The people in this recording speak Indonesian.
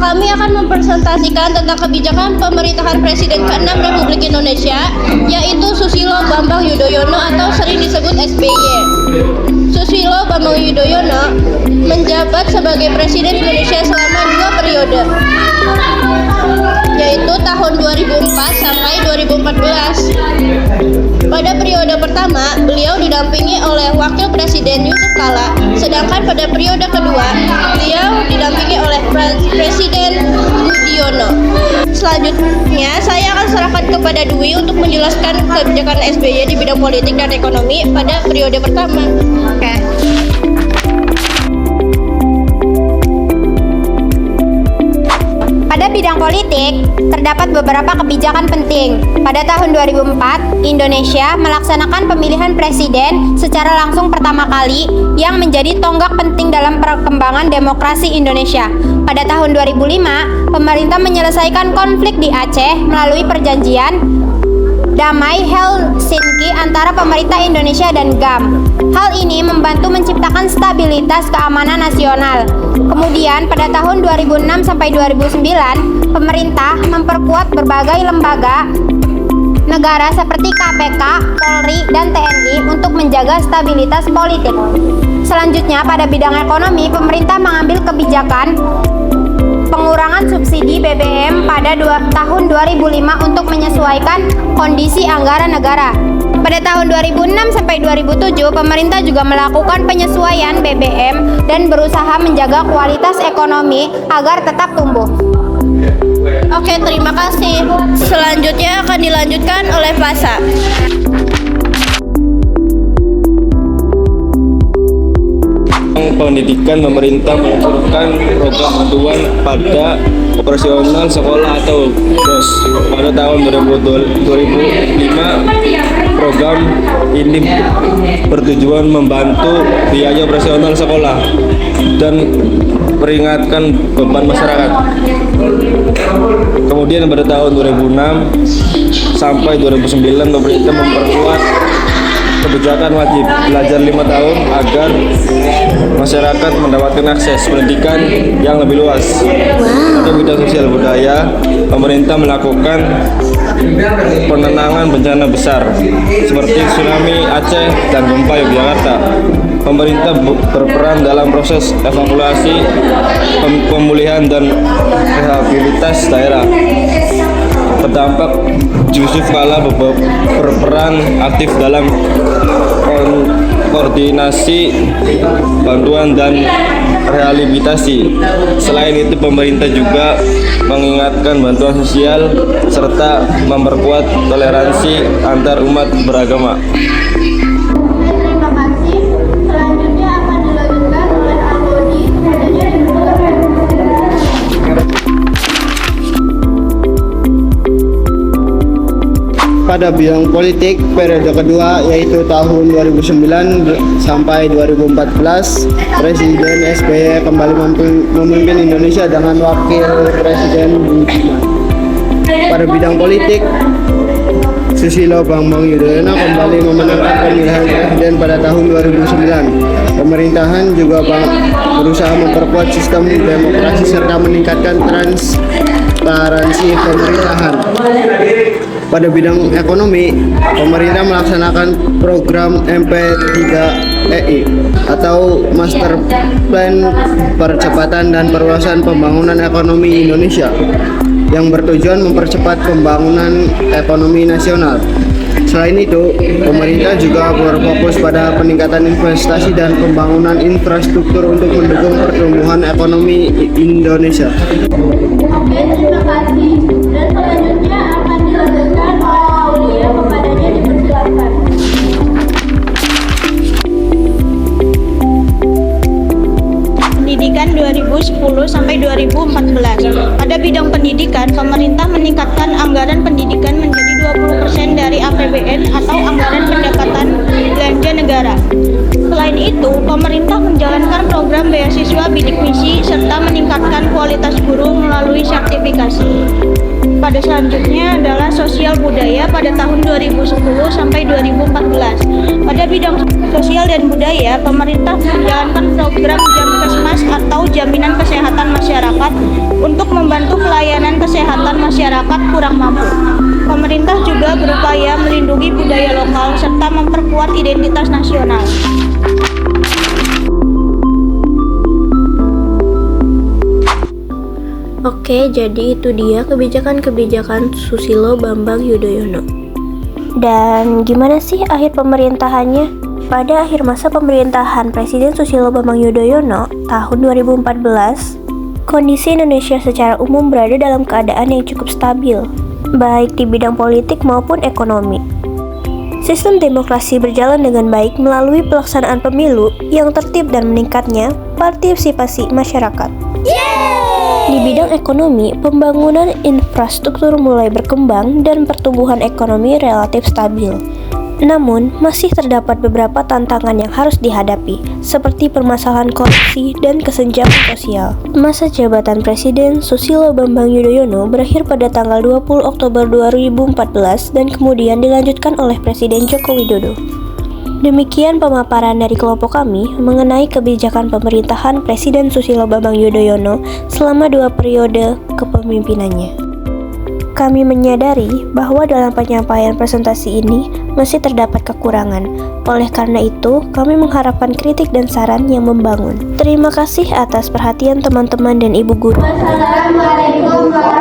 kami akan mempresentasikan tentang kebijakan pemerintahan Presiden ke-6 Republik Indonesia, yaitu Susilo Bambang Yudhoyono atau sering disebut SBY. Susilo Bambang Yudhoyono menjabat sebagai Presiden Indonesia selama 2 periode, yaitu tahun 2004 sampai 2014. Pada periode pertama, beliau didampingi oleh Wakil Presiden Yusuf Kala, sedangkan pada periode kedua, beliau didampingi oleh Presiden Budiono. Selanjutnya, saya akan serahkan kepada Dwi untuk menjelaskan kebijakan SBY di bidang politik dan ekonomi pada periode pertama. Oke. Pada bidang politik, terdapat beberapa kebijakan penting. Pada tahun 2004, Indonesia melaksanakan pemilihan presiden secara langsung pertama kali yang menjadi tonggak penting dalam perkembangan demokrasi Indonesia. Pada tahun 2005, pemerintah menyelesaikan konflik di Aceh melalui perjanjian Damai Helsinki antara pemerintah Indonesia dan GAM. Hal ini membantu menciptakan stabilitas keamanan nasional. Kemudian pada tahun 2006 sampai 2009, pemerintah memperkuat berbagai lembaga negara seperti KPK, Polri, dan TNI untuk menjaga stabilitas politik. Selanjutnya, pada bidang ekonomi, pemerintah mengambil kebijakan pengurangan subsidi BBM pada tahun 2005 untuk menyesuaikan kondisi anggaran negara. Pada tahun 2006 sampai 2007, pemerintah juga melakukan penyesuaian BBM dan berusaha menjaga kualitas ekonomi agar tetap tumbuh. Oke, terima kasih. Selanjutnya akan dilanjutkan oleh Fasa. Pendidikan, pemerintah meluncurkan program bantuan pada operasional sekolah atau BOS. Pada tahun 2005, program ini bertujuan membantu biaya operasional sekolah dan meringankan beban masyarakat. Kemudian pada tahun 2006 sampai 2009, pemerintah memperkuat kebijakan wajib belajar 5 tahun agar masyarakat mendapatkan akses pendidikan yang lebih luas. Pada bidang sosial budaya, pemerintah melakukan penanganan bencana besar seperti tsunami Aceh dan gempa Yogyakarta. Pemerintah berperan dalam proses evakuasi, pemulihan dan rehabilitas daerah terdampak. Yusuf Kala berperan aktif dalam koordinasi bantuan dan rehabilitasi. Selain itu, pemerintah juga mengingatkan bantuan sosial serta memperkuat toleransi antar umat beragama. Terima kasih. Selanjutnya akan dilanjutkan oleh Alodi. Pada bidang politik periode kedua, yaitu tahun 2009 sampai 2014, Presiden SBY kembali memimpin Indonesia dengan Wakil Presiden Budiono. Pada bidang politik, Susilo Bambang Yudhoyono kembali memenangkan pemilihan presiden pada tahun 2009. Pemerintahan juga berusaha memperkuat sistem demokrasi serta meningkatkan transparansi pemerintahan. Pada bidang ekonomi, pemerintah melaksanakan program MP3EI atau Master Plan Percepatan dan Perluasan Pembangunan Ekonomi Indonesia yang bertujuan mempercepat pembangunan ekonomi nasional. Selain itu, pemerintah juga berfokus pada peningkatan investasi dan pembangunan infrastruktur untuk mendukung pertumbuhan ekonomi Indonesia. Oke, terima kasih. Dan selanjutnya akan dilanjutkan oleh Aulia. Kepadanya dipersilakan. Pendidikan 2010 sampai 2014. Pada bidang pendidikan, pemerintah meningkatkan anggaran pendidikan menjadi 20% dari APBN atau anggaran pendapatan belanja negara. Selain itu, pemerintah menjalankan program beasiswa bidik misi serta meningkatkan kualitas guru melalui sertifikasi. Pada selanjutnya adalah sosial budaya pada tahun 2010 sampai 2014. Pada bidang sosial dan budaya, pemerintah menjalankan program Jamkesmas atau Jaminan Kesehatan Masyarakat untuk membantu pelayanan kesehatan masyarakat kurang mampu. Pemerintah juga berupaya melindungi budaya lokal serta memperkuat identitas nasional. Oke, jadi itu dia kebijakan-kebijakan Susilo Bambang Yudhoyono. Dan gimana sih akhir pemerintahannya? Pada akhir masa pemerintahan Presiden Susilo Bambang Yudhoyono tahun 2014, kondisi Indonesia secara umum berada dalam keadaan yang cukup stabil, baik di bidang politik maupun ekonomi. Sistem demokrasi berjalan dengan baik melalui pelaksanaan pemilu yang tertib dan meningkatnya partisipasi masyarakat. Di bidang ekonomi, pembangunan infrastruktur mulai berkembang dan pertumbuhan ekonomi relatif stabil. Namun, masih terdapat beberapa tantangan yang harus dihadapi, seperti permasalahan korupsi dan kesenjangan sosial. Masa jabatan Presiden Susilo Bambang Yudhoyono berakhir pada tanggal 20 Oktober 2014 dan kemudian dilanjutkan oleh Presiden Joko Widodo. Demikian pemaparan dari kelompok kami mengenai kebijakan pemerintahan Presiden Susilo Bambang Yudhoyono selama 2 periode kepemimpinannya. Kami menyadari bahwa dalam penyampaian presentasi ini masih terdapat kekurangan. Oleh karena itu, kami mengharapkan kritik dan saran yang membangun. Terima kasih atas perhatian teman-teman dan ibu guru. Wassalamualaikum warahmatullahi wabarakatuh.